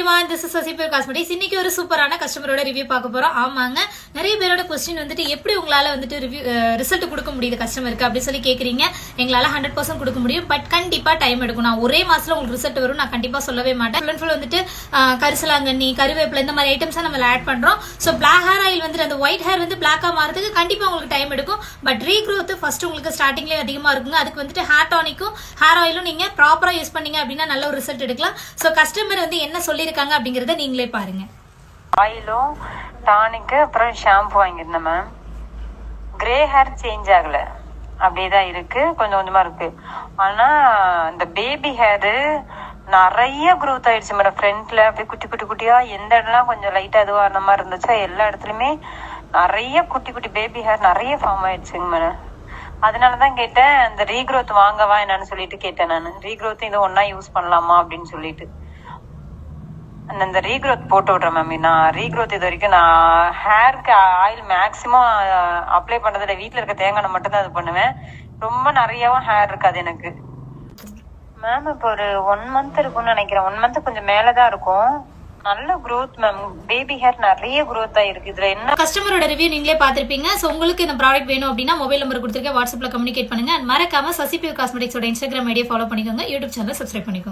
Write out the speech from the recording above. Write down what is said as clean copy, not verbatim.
everyone, this is Sasipur Cosmetics. இன்னைக்கு ஒரு சூப்பரான கஸ்டமரோட ரிவ்யூ பார்க்க போறோம். ஆமாங்க, நிறைய பேரோட क्वेश्चन வந்துட்டு எப்படி உங்களால வந்துட்டு ரிசல்ட் கொடுக்க முடியுது கஸ்டமருக்கு அப்படி சொல்லி கேக்குறீங்க. எங்களால 100% கொடுக்க முடியும், பட் கண்டிப்பா டைம் எடுக்கும். நான் ஒரே மாசத்துல உங்களுக்கு ரிசல்ட் வரும் நான் கண்டிப்பா சொல்லவே மாட்டேன். ஃபுல் வந்துட்டு கரிசலாங்கண்ணி, கருவேப்பிலை இந்த மாதிரி ஐட்டம்ஸ் நம்ம ஆட் பண்றோம். சோ பிளாக் ஹேர் ஆயில் வந்து அந்த ஒயிட் ஹேர் வந்து பிளாக்கா மாறதுக்கு கண்டிப்பா உங்களுக்கு டைம் எடுக்கும். பட் ரீக்ரோத் ஃபர்ஸ்ட் உங்களுக்கு ஸ்டார்டிங்லயே அதிகமா இருக்குங்க. அதுக்கு வந்துட்டு ஹேர் டானிக்கும் ஹேர் ஆயிலும் நீங்க ப்ராப்பரா யூஸ் பண்ணீங்க அப்படின்னா நல்ல ஒரு ரிசல்ட் எடுக்கலாம். சோ கஸ்டமர் வந்து என்ன சொல்லிருக்காங்க அப்படிங்கறத நீங்களே பாருங்க. ஆயிலும் டானிக்கு அப்புறம் ஷாம்பு வாங்கியிருந்தேன் மேம். கிரே ஹேர் சேஞ்ச் ஆகல, அப்படியேதான் இருக்கு, கொஞ்சம் கொஞ்சமா இருக்கு. ஆனா இந்த பேபி ஹேரு நிறைய க்ரோத் ஆயிடுச்சு மேடம். ஃப்ரண்ட்ல அப்படியே குட்டி குட்டி குட்டியா எந்த இடம்லாம் கொஞ்சம் லைட்டா இதுவா அந்த மாதிரி இருந்துச்சோ எல்லா இடத்துலயுமே நிறைய குட்டி குட்டி பேபி ஹேர் நிறைய ஃபார்ம் ஆயிடுச்சுங்க மேடம். அதனாலதான் கேட்டேன், இந்த ரீக்ரோத் வாங்கவா என்னன்னு சொல்லிட்டு கேட்டேன். நான் ரீக்ரோத் இது ஒன்னா யூஸ் பண்ணலாமா அப்படின்னு சொல்லிட்டு அந்த ரீக்ரோத் போட்டு விடுறேன் மேம். நான் ரீக்ரோத் இது வரைக்கும் நான் ஹேருக்கு ஆயில் மேக்சிமம் அப்ளை பண்றதுல வீட்டுல இருக்க தேங்காய் மட்டும் தான் அது பண்ணுவேன். ரொம்ப நிறையவும் ஹேர் இருக்காது எனக்கு மேம். இப்போ ஒரு 1 month இருக்கும்னு நினைக்கிறேன். 1 month கொஞ்சம் மேலதான் இருக்கும். நல்ல growth மேம். பேபி ஹேர் நிறைய growth ஆயிருக்கு. இதுல என்ன கஸ்டமரோட ரிவ்யூ நீங்களே பாத்திருப்பீங்க. சோ உங்களுக்கு இந்த ப்ராடக்ட் வேணும் அப்படின்னா மொபைல் நம்பர் கொடுத்துருக்கேன், வாட்ஸ்அப்ல கம்யூனிகேட் பண்ணுங்க. மறக்காம சசிபியூர் காஸ்மெட்டிக்ஸோட இன்ஸ்டாகிராம் ஐடியா ஃபாலோ பண்ணிக்கோங்க, யூடியூப் சேனல் சப்ஸ்கிரைப் பண்ணிக்கோங்க.